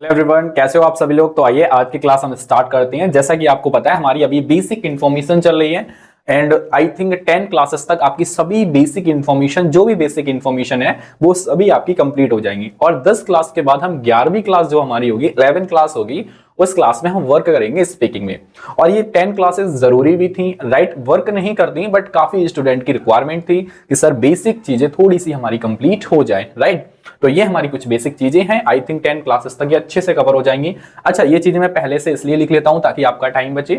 Hello everyone, कैसे हो आप सभी लोग। तो आइए आज की क्लास हम स्टार्ट करते हैं। जैसा कि आपको पता है हमारी अभी बेसिक इन्फॉर्मेशन चल रही है एंड आई थिंक 10 क्लासेस तक आपकी सभी बेसिक इन्फॉर्मेशन जो भी बेसिक इन्फॉर्मेशन है वो सभी आपकी कंप्लीट हो जाएंगी। और 10 क्लास के बाद हम 11वीं क्लास जो हमारी होगी 11 क्लास होगी, उस क्लास में हम वर्क करेंगे स्पीकिंग में। और ये 10 क्लासेस जरूरी भी थी, राइट। वर्क नहीं करती बट काफी स्टूडेंट की रिक्वायरमेंट थी कि सर बेसिक चीजें थोड़ी सी हमारी कंप्लीट हो जाए, राइट। तो ये हमारी कुछ बेसिक चीजें हैं। आई थिंक 10 क्लासेस तक ये अच्छे से कवर हो जाएंगी। अच्छा, ये चीजें मैं पहले से इसलिए लिख लेता हूं ताकि आपका टाइम बचे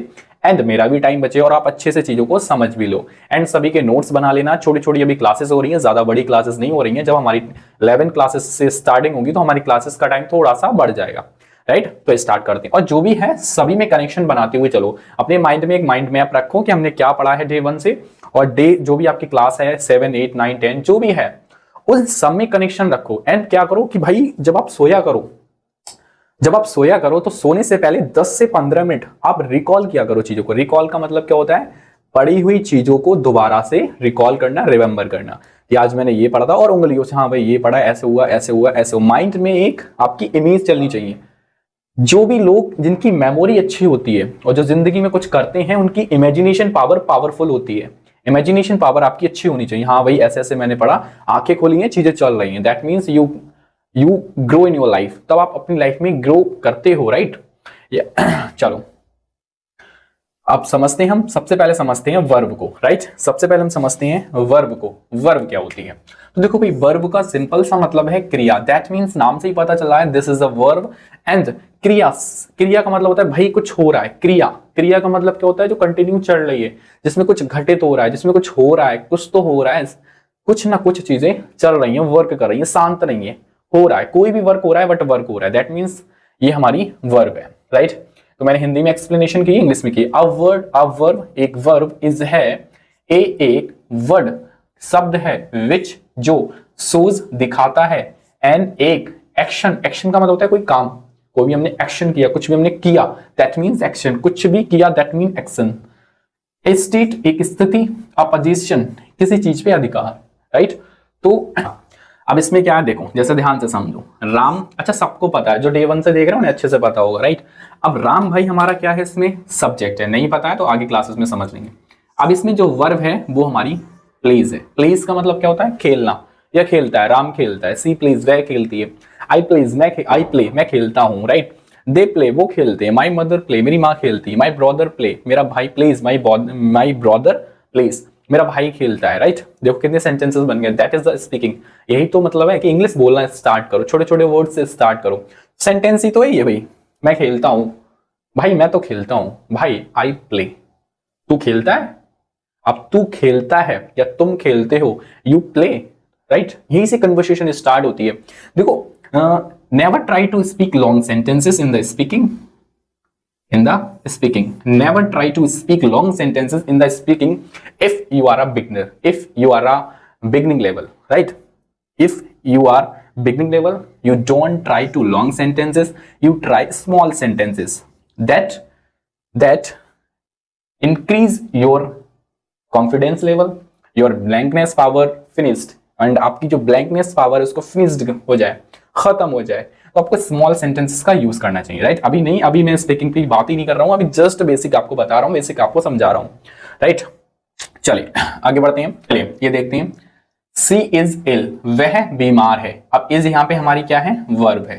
एंड मेरा भी टाइम बचे और आप अच्छे से चीजों को समझ भी लो। एंड सभी के नोट्स बना लेना। छोटी छोटी अभी क्लासेस हो रही हैं, ज्यादा बड़ी क्लासेस नहीं हो रही हैं। जब हमारी 11 क्लासेस से स्टार्टिंग होगी तो हमारी क्लासेस का टाइम थोड़ा सा बढ़ जाएगा, राइट। तो स्टार्ट करते हैं और जो भी है सभी में कनेक्शन बनाते हुए चलो। अपने माइंड में एक माइंड मैप रखो कि हमने क्या पढ़ा है डे 1 से, और डे जो भी आपकी क्लास है 7, 8, 9, 10 जो भी है उस सब में कनेक्शन रखो। एंड क्या करो कि भाई जब आप सोया करो तो सोने से पहले 10 से 15 मिनट आप रिकॉल किया करो चीजों को। रिकॉल का मतलब क्या होता है? पढ़ी हुई चीजों को दोबारा से रिकॉल करना, रिमेंबर करना कि आज मैंने ये पढ़ा था और उंगलियों से हाँ भाई ये पढ़ा, ऐसे हुआ ऐसे हुआ ऐसे हुआ। माइंड में एक आपकी इमेज चलनी चाहिए। जो भी लोग जिनकी मेमोरी अच्छी होती है और जो जिंदगी में कुछ करते हैं उनकी इमेजिनेशन पावर पावरफुल होती है। इमेजिनेशन पावर आपकी अच्छी होनी चाहिए। हाँ भाई ऐसे ऐसे मैंने पढ़ा, आंखें खोली हैं, चीजें चल रही हैं। That means you grow in your life. तब आप अपनी लाइफ में ग्रो करते हो, राइट। चलो अब समझते हैं। हम सबसे पहले समझते हैं वर्ब को, राइट। सबसे पहले हम समझते हैं वर्ब को। वर्ब क्या होती है? तो देखो भाई, वर्ब का सिंपल सा मतलब है क्रिया। दैट मीन्स नाम से ही पता चला है this is a verb. And क्रिया, क्रिया का मतलब होता है भाई कुछ हो रहा है। क्रिया, क्रिया का मतलब क्या होता है? जो कंटिन्यू चल रही है, जिसमें कुछ घटित हो रहा है, जिसमें कुछ हो रहा है, कुछ तो हो रहा है, कुछ ना कुछ चीजें चल रही हैं, वर्क कर रही है, शांत नहीं है, हो रहा है। कोई भी वर्क हो रहा है बट वर्क हो रहा है। दैट मीन्स ये हमारी वर्ब है, राइट। तो मैंने हिंदी में एक्सप्लेनेशन की, इंग्लिश में की। अ वर्ब एक वर्ब इज है एक वर्ड शब्द है विच जो शोज दिखाता है, एंड एक एक्शन, एक्शन का मतलब होता है कोई काम, कोई भी हमने एक्शन किया, कुछ भी हमने किया, दैट मीन्स एक्शन। कुछ भी किया that mean action. A state एक स्थिति, अ पोजीशन किसी चीज पे अधिकार, राइट। तो अब इसमें क्या है देखो, जैसे ध्यान से समझो। राम, अच्छा सबको पता है, जो डे 1 से देख रहे हो उन्हें अच्छे से पता होगा, राइट। अब राम भाई हमारा क्या है? इसमें सब्जेक्ट है। नहीं पता है तो आगे क्लासेस में समझ लेंगे। अब इसमें जो वर्ब है वो हमारी प्लेज है। प्लेज का मतलब क्या होता है? खेलना या खेलता है। राम खेलता है, सी प्लेज वह खेलती है, आई प्लेज आई प्ले मैं खेलता हूं, राइट। दे प्ले वो खेलते हैं, माई मदर प्ले मेरी माँ खेलती है, माई ब्रदर प्ले मेरा भाई प्लेज, माई ब्रदर प्लेज मेरा भाई खेलता है, राइट। देखो कितने सेंटेंसेस बन गए। That is the speaking. यही तो मतलब है कि इंग्लिश बोलना स्टार्ट करो, छोटे छोटे वर्ड से स्टार्ट करो। सेंटेंस ही तो है ये भाई। मैं खेलता हूं भाई, मैं तो खेलता हूं भाई, आई प्ले। तू खेलता है, अब तू खेलता है या तुम खेलते हो, यू प्ले, राइट। यहीं से कन्वर्सेशन स्टार्ट होती है। देखो, never try to speak long sentences in the speaking. Never try to speak long sentences in the speaking if you are a beginner, if you are a beginning level, right? If you are beginning level, you don't try to long sentences, you try small sentences that increase your confidence level, your blankness power finished, and आपकी जो blankness power है उसको finished हो जाए, खत्म हो जाए, तो आपको स्मॉल सेंटेंसेस का यूज करना चाहिए, राइट। अभी नहीं, अभी मैं स्पीकिंग की बात ही नहीं कर रहा हूं, अभी जस्ट बेसिक आपको बता रहा हूं, बेसिक आपको समझा रहा हूं, राइट। चलिए आगे बढ़ते हैं। चलिए ये देखते हैं। सी इज इल, वह बीमार है। अब इज यहां पे हमारी क्या है? वर्ब है,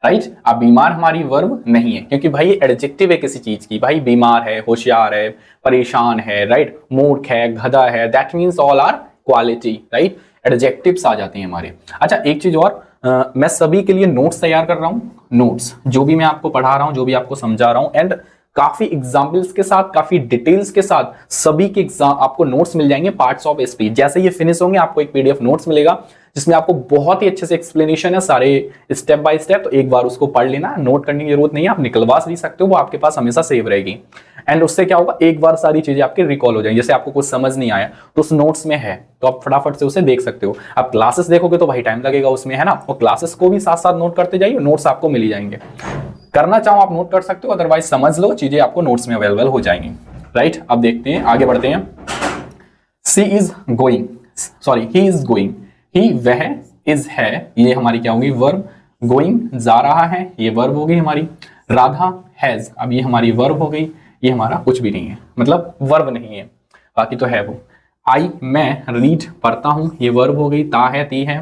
राइट। अब बीमार हमारी वर्ब नहीं है क्योंकि भाई एडजेक्टिव है किसी चीज की। भाई बीमार है, होशियार है, परेशान है, राइट, मूर्ख है, गधा है, that means all are quality, right. Adjectives आ जाते हैं हमारे। अच्छा एक चीज और, मैं सभी के लिए नोट्स तैयार कर रहा हूं। नोट्स जो भी मैं आपको पढ़ा रहा हूं, जो भी आपको समझा रहा हूं, एंड काफी एग्जाम्पल्स के साथ, काफी डिटेल्स के साथ सभी के एग्जाम आपको नोट्स मिल जाएंगे। पार्ट्स ऑफ स्पीच जैसे ये फिनिश होंगे आपको एक पीडीएफ नोट्स मिलेगा जिसमें आपको बहुत ही अच्छे से एक्सप्लेनेशन है, सारे स्टेप बाय स्टेप। तो एक बार उसको पढ़ लेना, नोट करने की जरूरत नहीं है, आप निकलवा भी सकते हो, वो आपके पास हमेशा सेव रहेगी। एंड उससे क्या होगा, एक बार सारी चीजें आपके रिकॉल हो जाएंगी। जैसे आपको कुछ समझ नहीं आया तो उस नोट्स में है, तो आप फटाफट से उसे देख सकते हो। अब क्लासेस देखोगे तो भाई टाइम लगेगा उसमें, है ना। और क्लासेस को भी साथ साथ नोट करते जाइए, नोट्स आपको मिल ही जाएंगे। करना चाहो आप नोट कर सकते हो, अदरवाइज समझ लो, चीजें आपको नोट्स में अवेलेबल हो जाएंगी, राइट। अब देखते हैं, आगे बढ़ते हैं। She is going, sorry he is going, he वह, इज है, ये हमारी क्या होगी? वर्ब। गोइंग जा रहा है, ये वर्ब हो गई हमारी। राधा हैज, अब ये हमारी वर्ब हो गई, ये हमारा कुछ भी नहीं है, मतलब वर्ब नहीं है, बाकी तो है वो। आई मैं रीड पढ़ता हूं, ये वर्ब हो गई। ता है ती है,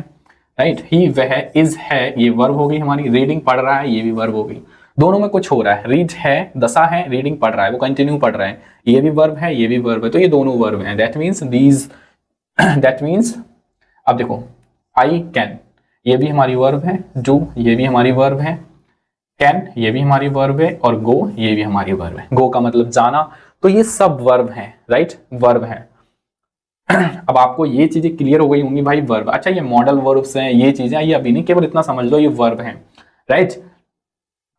राइट। ही वह इज है, ये वर्ब हो गई हमारी। रीडिंग पढ़ रहा है, ये भी वर्ब हो गई। दोनों में कुछ हो रहा है, रीड है दशा है, रीडिंग पढ़ रहा है, वो कंटिन्यू पढ़ रहा है, ये भी वर्ब है, ये भी वर्ब है, तो ये दोनों वर्ब हैं। That means these that means अब देखो आई कैन, ये भी हमारी वर्ब है। डू, ये भी हमारी वर्ब है। कैन, ये भी हमारी वर्ब है। और गो, ये भी हमारी वर्ब है। गो का मतलब जाना, तो ये सब वर्ब हैं, राइट, वर्ब है। अब आपको ये चीजें क्लियर हो गई होंगी भाई, वर्ब। अच्छा ये मॉडल वर्ब्स हैं, ये चीजें, ये अभी नहीं, केवल इतना समझ लो ये वर्ब हैं, राइट।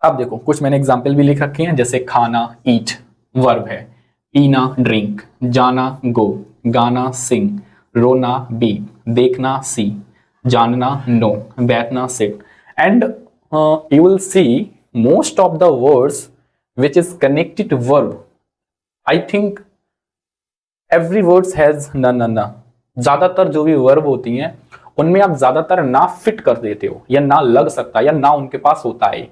अब देखो कुछ मैंने एग्जाम्पल भी लिख रखे हैं, जैसे खाना ईट वर्ब है, पीना ड्रिंक, जाना गो, गाना सिंग, रोना बी, देखना सी, जानना नो, बैठना sit. And you will see most of the words which is connected to verb, I think every words has na। ज्यादातर जो भी वर्ब होती हैं उनमें आप ज्यादातर ना फिट कर देते हो, या ना लग सकता है, या ना उनके पास होता है।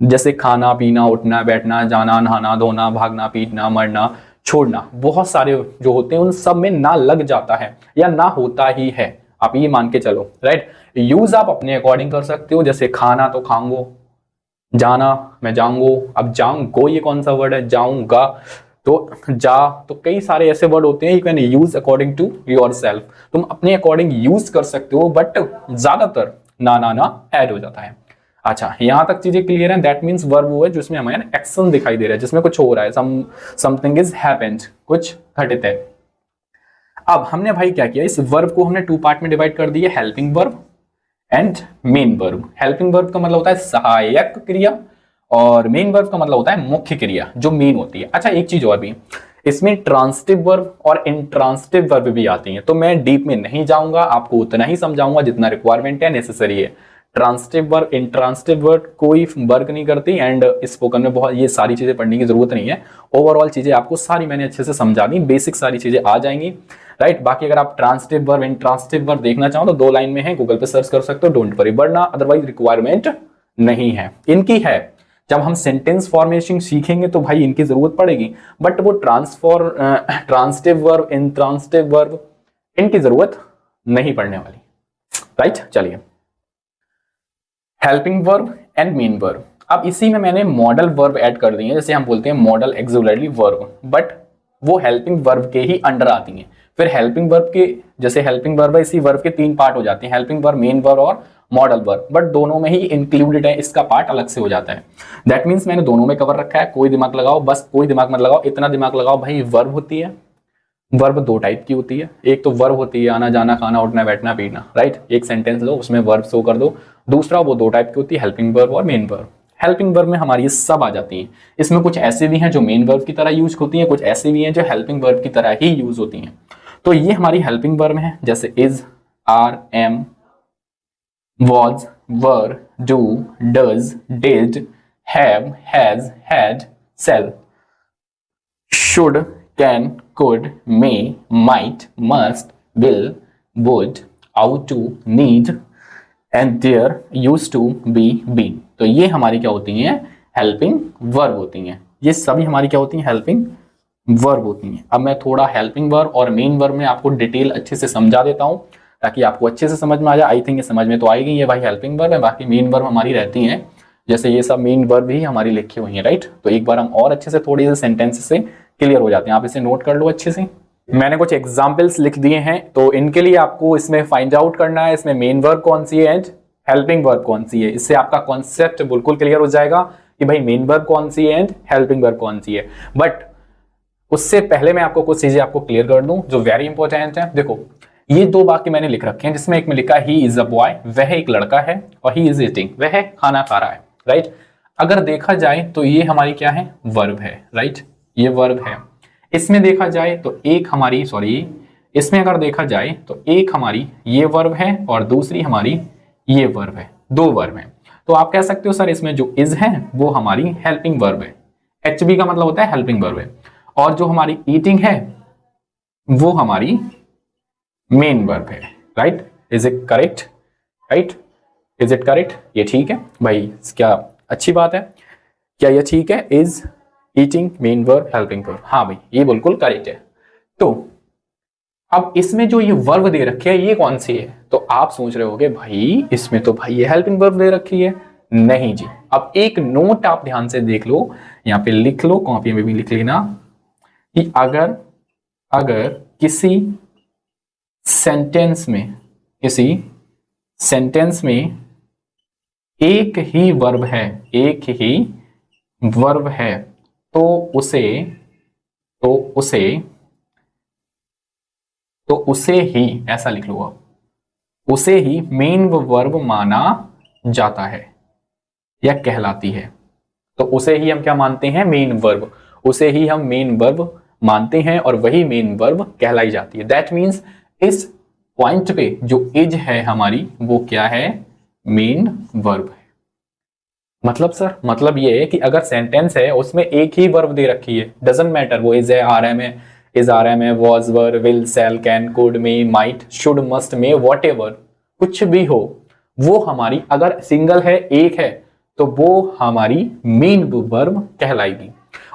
जैसे खाना पीना, उठना बैठना, जाना नहाना, धोना, भागना, पीटना, मरना, छोड़ना, बहुत सारे जो होते हैं उन सब में ना लग जाता है या ना होता ही है, आप ये मान के चलो, राइट। यूज आप अपने अकॉर्डिंग कर सकते हो, जैसे खाना तो खाऊंगो, जाना मैं जाऊंगो। अब जाऊंगो ये कौन सा वर्ड है, जाऊंगा तो जा, तो कई सारे ऐसे वर्ड होते हैं, you can use according to yourself, तुम अपने अकॉर्डिंग यूज कर सकते हो, बट ज्यादातर ना ऐड हो जाता है। अच्छा यहां तक चीजें क्लियर है। दैट मीन्स वर्ब वो है जिसमें हमें एक्शन दिखाई दे रहा है, जिसमें कुछ हो रहा है, समथिंग इज हैपेंड, कुछ घटित है। अब हमने भाई क्या किया, इस वर्ब को हमने टू पार्ट में डिवाइड कर दिया, helping verb and main verb. Helping verb का मतलब होता है सहायक क्रिया, और मेन वर्ब का मतलब होता है मुख्य क्रिया जो मेन होती है। अच्छा एक चीज और भी, इसमें ट्रांसिटिव वर्ब और इंट्रांसिटिव वर्ब भी आती हैं, तो मैं डीप में नहीं जाऊंगा, आपको उतना ही समझाऊंगा जितना रिक्वायरमेंट है, नेसेसरी है। ट्रांसिटिव वर्ब इंट्रांसिटिव वर्ब कोई वर्क नहीं करती, एंड स्पोकन में बहुत ये सारी चीजें पढ़ने की जरूरत नहीं है। ओवरऑल चीजें आपको सारी मैंने अच्छे से समझा दी, बेसिक सारी चीजें आ जाएंगी, राइट। बाकी अगर आप ट्रांसिटिव वर्ब इंट्रांसिटिव वर्ब देखना चाहो तो 2 लाइन में है, गूगल पे सर्च कर सकते हो, डोंट वरी, वरना अदरवाइज रिक्वायरमेंट नहीं है। इनकी है, जब हम सेंटेंस फॉर्मेशन सीखेंगे तो भाई इनकी जरूरत पड़ेगी, बट वो ट्रांसिटिव वर्ब इंट्रांसिटिव वर्ब इनकी जरूरत नहीं पड़ने वाली, राइट। चलिए helping verb and main verb. अब इसी में मैंने मॉडल वर्ब ऐड कर दिए हैं, जैसे हम बोलते हैं मॉडल एक्सिलरी वर्ब, बट वो हेल्पिंग वर्ब के ही अंडर आती हैं। फिर हेल्पिंग वर्ब के, जैसे हेल्पिंग वर्ब है, इसी वर्ब के 3 पार्ट हो जाते हैं, हेल्पिंग वर्ब, मेन वर्ब और मॉडल वर्ब, बट दोनों में ही इंक्लूडेड है, इसका पार्ट अलग से हो जाता है। दैट मीन्स मैंने दोनों में कवर रखा है, कोई दिमाग लगाओ, बस कोई दिमाग मत लगाओ, इतना दिमाग लगाओ भाई, वर्ब होती है, वर्ब 2 टाइप की होती है। एक तो वर्ब होती है आना जाना खाना उठना बैठना पीना, राइट, एक सेंटेंस लो उसमें वर्ब शो कर दो। दूसरा वो 2 टाइप की होती है, हेल्पिंग वर्ब और मेन वर्ब। हेल्पिंग वर्ब में हमारी ये सब आ जाती हैं, इसमें कुछ ऐसे भी हैं जो मेन वर्ब की तरह यूज होती हैं, कुछ ऐसे भी हैं जो हेल्पिंग वर्ब की तरह ही यूज होती हैं। तो ये हमारी हेल्पिंग वर्ब है, जैसे is, are, am, was, were, do, does, did, have, has, had, shall, should, can, could, may, might, must, will, would, ought to, need, and there, used to, be, been। तो ये हमारी क्या होती हैं, helping verb होती हैं। ये सभी हमारी क्या होती हैं, हेल्पिंग वर्ब होती हैं। अब मैं थोड़ा हेल्पिंग वर्ब और मेन वर्ब में आपको डिटेल अच्छे से समझा देता हूं, ताकि आपको अच्छे से समझ में आ जाए। आई थिंक ये समझ में तो आएगी, ये भाई हेल्पिंग वर्ब है, बाकी मेन वर्ब हमारी रहती हैं, जैसे ये सब मेन वर्ब ही हमारी लिखी हुई है, राइट। तो एक बार हम और अच्छे से थोड़ी से सेंटेंस से क्लियर हो जाते हैं, आप इसे नोट कर लो अच्छे से। मैंने कुछ एग्जाम्पल्स लिख दिए हैं, तो इनके लिए आपको इसमें फाइंड आउट करना है इसमें मेन वर्ब कौन सी है एंड हेल्पिंग वर्ब कौन सी है। इससे आपका कॉन्सेप्ट बिल्कुल क्लियर हो जाएगा कि भाई मेन वर्ब कौन सी है एंड हेल्पिंग वर्ब कौन सी है। बट उससे पहले मैं आपको कुछ चीजें आपको क्लियर कर दूं जो वेरी इंपॉर्टेंट है। देखो ये 2 वाक्य मैंने लिख रखे हैं, जिसमें एक में लिखा ही इज अ बॉय, वह एक लड़का है, और ही इज ईटिंग, वह खाना खा रहा है, राइट। अगर देखा जाए तो ये हमारी क्या है, वर्ब है, राइट, ये वर्ब है। इसमें देखा जाए तो एक हमारी इसमें अगर देखा जाए तो एक हमारी ये वर्ब है और दूसरी हमारी ये वर्ब है, 2 वर्ब है। तो आप कह सकते हो सर इसमें जो इज है वो हमारी हेल्पिंग वर्ब है, एचबी का मतलब होता है हेल्पिंग वर्ब है, और जो हमारी ईटिंग है वो हमारी मेन वर्ब है, right. Is it correct, right. Is it correct? ये ठीक है भाई, क्या अच्छी बात है, क्या ये ठीक है? Is eating main verb helping verb, हाँ भाई ये बिल्कुल करेक्ट है। तो अब इसमें जो ये वर्ब दे रखी है ये कौन सी है? तो आप सोच रहे होगे भाई इसमें तो भाई ये हेल्पिंग वर्ब दे रखी है। नहीं जी, अब एक नोट आप ध्यान से देख लो, यहां पे लिख लो, कॉपी में भी लिख लेना कि अगर अगर किसी सेंटेंस में एक ही वर्ब है, एक ही वर्ब है, तो उसे ही ऐसा लिख लो आप, उसे ही मेन वर्ब माना जाता है या कहलाती है। तो उसे ही हम क्या मानते हैं? मेन वर्ब, उसे ही हम मेन वर्ब मानते हैं और वही मेन वर्ब कहलाई जाती है। दैट मीन्स इस पॉइंट पे जो इज है हमारी वो क्या है? मेन वर्ब है। मतलब सर, मतलब ये है कि अगर सेंटेंस है उसमें एक ही वर्ब दे रखी है, डजंट मैटर वो इज है, आर एम है, इज आर एम है, was were, will, shall, can, could, may, might, should, must, may, whatever, कुछ भी हो, वो हमारी अगर सिंगल है, एक है, तो वो हमारी मेन वर्ब कहलाएगी।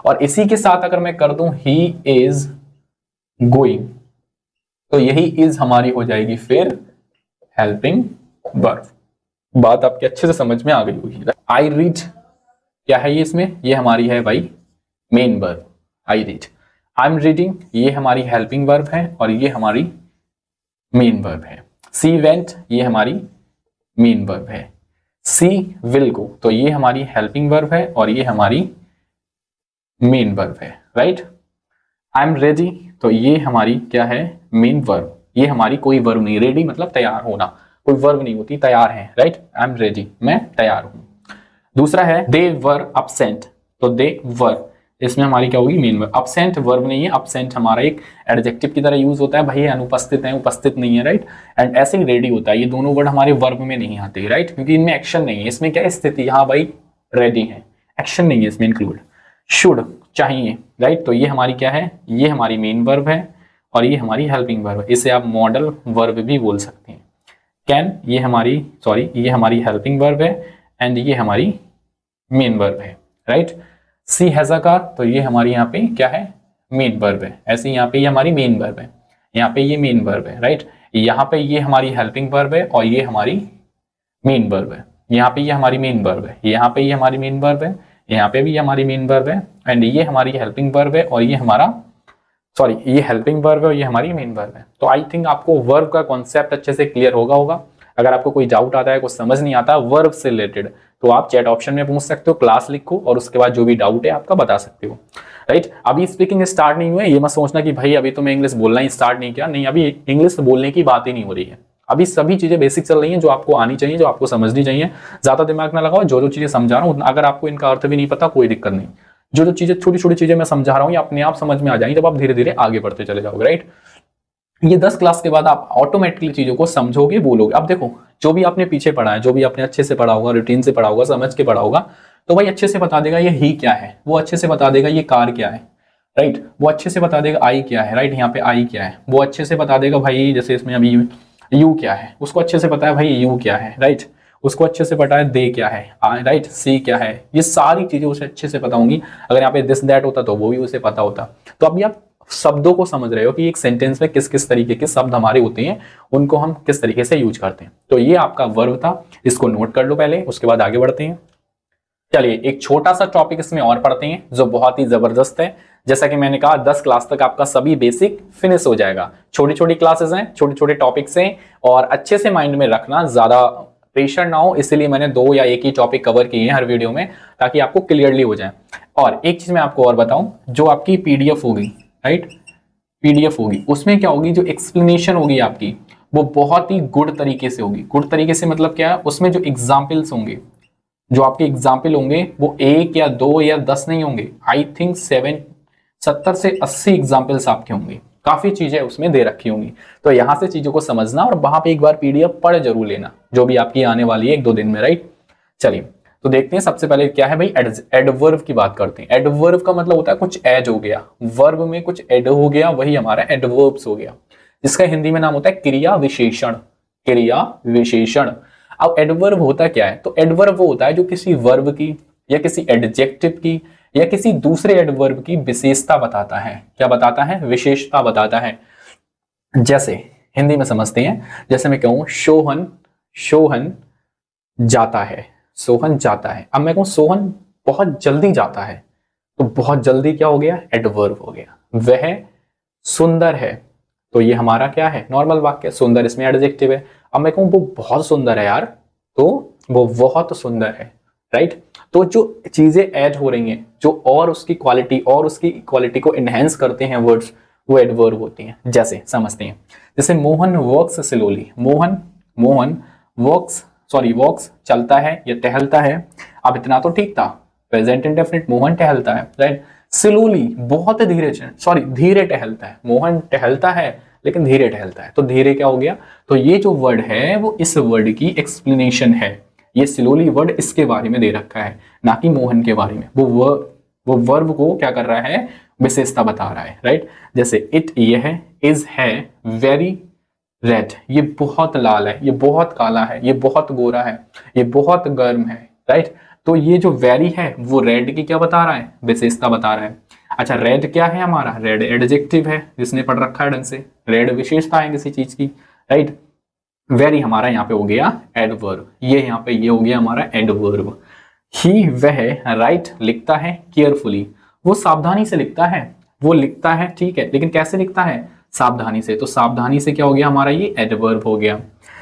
और इसी के साथ अगर मैं कर दूं ही इज गोइंग, तो यही इज हमारी हो जाएगी फिर हेल्पिंग वर्ब। बात आपके अच्छे से समझ में आ गई होगी। आई रीड क्या है ये इसमें? ये हमारी है भाई main verb, I read. I am reading ये हमारी हेल्पिंग वर्ब है और ये हमारी मेन वर्ब है। सी वेंट ये हमारी मेन वर्ब है। सी विल गो तो ये हमारी हेल्पिंग वर्ब है और ये हमारी मेन वर्ब है, राइट। आई एम रेडी तो ये हमारी क्या है? Main verb. ये हमारी कोई वर्ब नहीं, रेडी मतलब तैयार होना, कोई वर्ब नहीं होती, तैयार है, राइट। आई एम रेडी मैं तैयार हूं। दूसरा है दे वर अपसेंट, तो दे वर इसमें हमारी क्या होगी? Main verb. अपसेंट वर्ब नहीं है, अपसेंट हमारा एक एडजेक्टिव की तरह यूज होता है, भाई अनुपस्थित है, उपस्थित नहीं है, राइट। एंड ऐसे ही रेडी होता है, ये दोनों वर्ड हमारे वर्ब में नहीं आते, राइट, क्योंकि इनमें एक्शन नहीं है। इसमें क्या स्थिति, हाँ भाई रेडी है, एक्शन नहीं है इसमें इंक्लूड। शुड चाहिए, राइट, तो ये हमारी क्या है? ये हमारी मेन वर्ब है और ये हमारी हेल्पिंग वर्ब है, इसे आप मॉडल वर्ब भी बोल सकते हैं। कैन ये हमारी हेल्पिंग वर्ब है एंड ये हमारी मेन वर्ब है, right. She has a car तो ये हमारी यहाँ पे क्या है? मेन वर्ब है। ऐसे यहाँ पे ये हमारी मेन वर्ब है, यहाँ पे ये मेन वर्ब है, राइट। यहाँ पे ये हमारी हेल्पिंग वर्ब है और ये हमारी मेन वर्ब है। यहाँ पे ये हमारी मेन वर्ब है, यहाँ पे ये हमारी मेन वर्ब है, यहाँ पे भी हमारी मेन वर्ब है एंड ये हमारी हेल्पिंग वर्ब है और ये ये हेल्पिंग वर्ब है और ये हमारी मेन वर्ब है। तो आई थिंक आपको वर्ब का कॉन्सेप्ट अच्छे से क्लियर होगा। अगर आपको कोई डाउट आता है, कुछ समझ नहीं आता वर्ब से रिलेटेड, तो आप चैट ऑप्शन में पूछ सकते हो, क्लास लिखो और उसके बाद जो भी डाउट है आपका बता सकते हो, राइट। अभी स्पीकिंग स्टार्ट नहीं हुआ है, ये मत सोचना कि भाई अभी तो मैं इंग्लिश बोलना ही स्टार्ट नहीं किया, नहीं, अभी इंग्लिश बोलने की बात ही नहीं हो रही है। अभी सभी चीजें बेसिक चल रही हैं जो आपको आनी चाहिए, जो आपको समझनी चाहिए। ज्यादा दिमाग ना लगाओ, जो चीजें समझा रहा हूँ अगर आपको इनका अर्थ भी नहीं पता कोई दिक्कत नहीं, जो चीजें छोटी छोटी चीजें मैं समझा रहा हूँ ये अपने आप समझ में आ जाएंगी जब आप धीरे धीरे आगे बढ़ते चले जाओगे, राइट। ये 10 क्लास के बाद आप ऑटोमेटिकली चीजों को समझोगे, बोलोगे। अब देखो जो भी आपने पीछे पढ़ा है, जो भी आपने अच्छे से पढ़ा होगा, रूटीन से पढ़ा होगा, समझ के पढ़ा होगा, तो भाई अच्छे से बता देगा ये ही क्या है, वो अच्छे से बता देगा ये कार क्या है, राइट, वो अच्छे से बता देगा आई क्या है, राइट, यहाँ पे आई क्या है, वो अच्छे से बता देगा भाई जैसे इसमें अभी यू क्या है, उसको अच्छे से पता है भाई यू क्या है, राइट, उसको अच्छे से पता है दे क्या है, राइट, सी क्या है, ये सारी चीजें उसे अच्छे से पता होंगी। अगर यहाँ पे दिस दैट होता तो वो भी उसे पता होता। तो अभी आप शब्दों को समझ रहे हो कि एक सेंटेंस में किस किस तरीके के शब्द हमारे होते हैं, उनको हम किस तरीके से यूज करते हैं। तो ये आपका वर्ब था, इसको नोट कर लो पहले, उसके बाद आगे बढ़ते हैं। चलिए एक छोटा सा टॉपिक इसमें और पढ़ते हैं जो बहुत ही जबरदस्त है। जैसा कि मैंने कहा 10 क्लास तक आपका सभी बेसिक फिनिश हो जाएगा। छोटी छोटी क्लासेस हैं, छोटे छोटे टॉपिक्स हैं और अच्छे से माइंड में रखना, ज्यादा प्रेशर ना हो, इसलिए मैंने 2 या 1 ही टॉपिक कवर किए हैं हर वीडियो में, ताकि आपको क्लियरली हो जाए। और एक चीज मैं आपको और बताऊं, जो आपकी पीडीएफ होगी, राइट, पीडीएफ होगी, उसमें क्या होगी, जो एक्सप्लेनेशन होगी आपकी वो बहुत ही गुड तरीके से होगी। गुड तरीके से मतलब क्या है, उसमें जो एग्जाम्पल्स होंगे, जो आपके एग्जाम्पल होंगे वो 1 या 2 या 10 नहीं होंगे, आई थिंक 70 से 80 एग्जाम्पल्स आपके होंगे। काफी चीजें उसमें दे रखी होंगी। तो यहां से चीजों को समझना और वहां पे एक बार पीडीएफ पढ़ जरूर लेना, जो भी आपकी आने वाली है 1-2 दिन में, राइट। चलिए तो देखते हैं सबसे पहले क्या है भाई, एडवर्ब की बात करते हैं। एडवर्ब का मतलब होता है कुछ ऐड हो गया, वर्ब में कुछ ऐड हो गया, वही हमारा एडवर्ब्स हो गया, जिसका हिंदी में नाम होता है क्रिया विशेषण। क्रिया विशेषण। अब एडवर्ब होता क्या है? तो एडवर्ब वो होता है जो किसी वर्ब की या किसी एडजेक्टिव की या किसी दूसरे एडवर्ब की विशेषता बताता है। क्या बताता है? विशेषता बताता है। जैसे हिंदी में समझते हैं, जैसे मैं कहूं सोहन सोहन जाता है, सोहन जाता है। अब मैं कहूं सोहन बहुत जल्दी जाता है, तो बहुत जल्दी क्या हो गया? एडवर्ब हो गया। वह सुंदर है, तो ये हमारा क्या है? नॉर्मल वाक्य। सुंदर इसमें एडजेक्टिव है। अब मैं कहूं वो बहुत सुंदर है यार, तो वो बहुत सुंदर है, राइट। तो जो चीजें ऐड हो रही हैं, जो और उसकी क्वालिटी और उसकी क्वालिटी को एनहेंस करते हैं वर्ड्स, वो एडवर्ब होती हैं। जैसे समझते हैं, जैसे मोहन वॉक्स स्लोली। मोहन वॉक्स चलता है या टहलता है। अब इतना तो ठीक था, प्रेजेंट इंडेफिनिट, मोहन टहलता है, राइट। स्लोली बहुत धीरे टहलता है। मोहन टहलता है लेकिन धीरे टहलता है, तो धीरे क्या हो गया? तो ये जो वर्ड है वो इस वर्ड की एक्सप्लेनेशन है। ये स्लोली वर्ड इसके बारे में दे रखा है, ना कि मोहन के बारे में। वो वर्ब को क्या कर रहा है? विशेषता बता रहा है, राइट। जैसे इट, यह, इज, है, वेरी रेड, ये बहुत लाल है, ये बहुत काला है, ये बहुत गोरा है, ये बहुत गर्म है, राइट। तो ये जो वेरी है वो रेड की क्या बता रहा है? विशेषता बता रहा है। अच्छा, रेड क्या है हमारा? रेड एडजेक्टिव है, जिसने पढ़ रखा है ढंग से। रेड विशेषता है किसी चीज की, राइट। वेरी हमारा यहाँ पे हो गया एडवर्ब। ये यहाँ पे ये हो गया हमारा एडवर्ब। ही, वह, राइट लिखता है, केयरफुली वो सावधानी से लिखता है। वो लिखता है, ठीक है, लेकिन कैसे लिखता है? सावधानी से। तो सावधानी से क्या हो गया हमारा? ये एडवर्ब हो गया।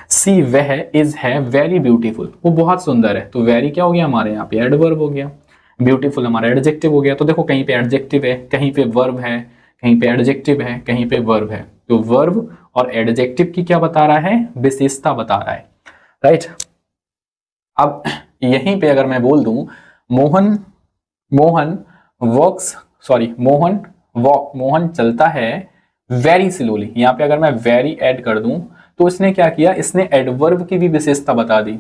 सी, वह, इज, है, वेरी ब्यूटीफुल वो बहुत सुंदर है, तो वेरी क्या हो गया हमारे यहाँ पे? एडवर्ब हो गया। ब्यूटीफुल हमारा एडजेक्टिव हो गया। तो देखो कहीं पे एडजेक्टिव है, कहीं पे वर्ब है, कहीं पे एडजेक्टिव है, कहीं पे वर्ब है। तो वर्ब और एडजेक्टिव की क्या बता रहा है? विशेषता बता रहा है, राइट। अब यहीं पे अगर मैं बोल दूं मोहन चलता है वेरी स्लोली, यहाँ पे अगर मैं वेरी ऐड कर दूं तो इसने क्या किया? इसने एडवर्ब की भी विशेषता बता दी।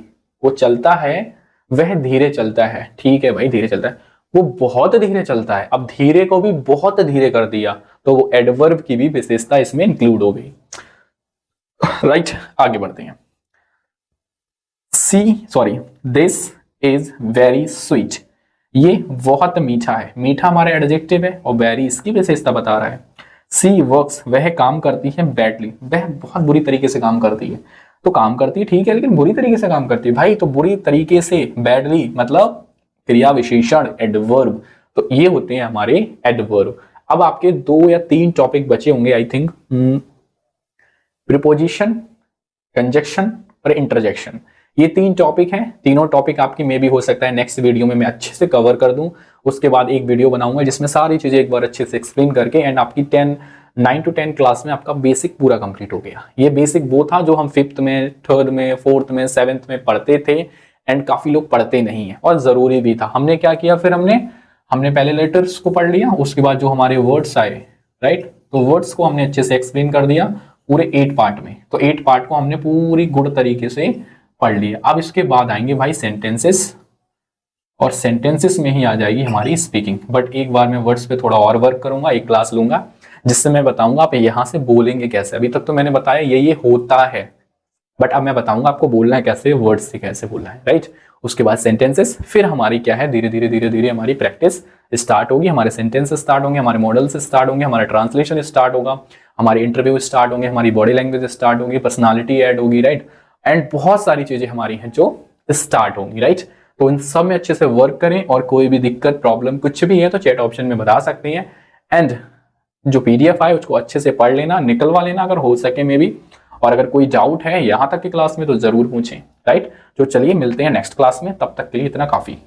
वो चलता है, वह धीरे चलता है, ठीक है भाई, धीरे चलता है। वो बहुत धीरे चलता है, अब धीरे को भी बहुत धीरे कर दिया, तो वो एडवर्ब की भी विशेषता इसमें इंक्लूड हो गई, राइट। आगे बढ़ते हैं। दिस इज वेरी स्वीट, ये बहुत मीठा है। मीठा हमारा एडजेक्टिव है और वेरी इसकी विशेषता बता रहा है। सी वर्क्स, वह काम करती है बैडली, वह बहुत बुरी तरीके से काम करती है। तो काम करती है ठीक है, लेकिन बुरी तरीके से काम करती है भाई, तो बुरी तरीके से, बैडली मतलब क्रिया विशेषण एडवर्ब। तो ये होते हैं हमारे एडवर्ब। अब आपके 2 या 3 टॉपिक बचे होंगे आई थिंक, प्रीपोजिशन, कंजक्शन और इंटरजेक्शन। ये 3 टॉपिक हैं। तीनों टॉपिक आपकी मे भी हो सकता है नेक्स्ट वीडियो में मैं अच्छे से कवर कर दूं। उसके बाद एक वीडियो बनाऊंगा जिसमें सारी चीजें एक बार अच्छे से एक्सप्लेन करके, एंड आपकी 9 to 10 क्लास में आपका बेसिक पूरा कंप्लीट हो गया। ये बेसिक वो था जो हम 5th में, 3rd में, 4th में, 7th में पढ़ते थे, एंड काफी लोग पढ़ते नहीं है, और जरूरी भी था। हमने क्या किया फिर? हमने पहले लेटर्स को पढ़ लिया, उसके बाद जो हमारे वर्ड्स आए, राइट, तो वर्ड्स को हमने अच्छे से एक्सप्लेन कर दिया पूरे 8 पार्ट में। तो 8 पार्ट को हमने पूरी गुड तरीके से पढ़ लिया। अब इसके बाद आएंगे भाई सेंटेंसेस, और सेंटेंसेस में ही आ जाएगी हमारी स्पीकिंग। बट एक बार मैं वर्ड्स पे थोड़ा और वर्क करूंगा, एक क्लास लूंगा जिससे मैं बताऊंगा आप यहां से बोलेंगे कैसे। अभी तक तो मैंने बताया ये होता है, बट अब मैं बताऊंगा आपको बोलना है कैसे, वर्ड्स से कैसे बोलना है, राइट। उसके बाद सेंटेंसेस, फिर हमारी क्या है, धीरे धीरे हमारी प्रैक्टिस स्टार्ट होगी, हमारे सेंटेंस स्टार्ट होंगे, हमारे मॉडल्स स्टार्ट होंगे, हमारा ट्रांसलेशन स्टार्ट होगा, हमारे इंटरव्यू स्टार्ट होंगे, हमारी बॉडी लैंग्वेज स्टार्ट होगी, पर्सनालिटी ऐड होगी, राइट, एंड बहुत सारी चीजें हमारी हैं जो स्टार्ट होंगी, राइट। तो इन सब में अच्छे से वर्क करें, और कोई भी दिक्कत, प्रॉब्लम कुछ भी है तो चैट ऑप्शन में बता सकते हैं। एंड जो PDF है उसको अच्छे से पढ़ लेना, निकलवा लेना अगर हो सके में भी, और अगर कोई डाउट है यहाँ तक की क्लास में तो जरूर पूछें, राइट। तो चलिए मिलते हैं नेक्स्ट क्लास में, तब तक के लिए इतना काफी।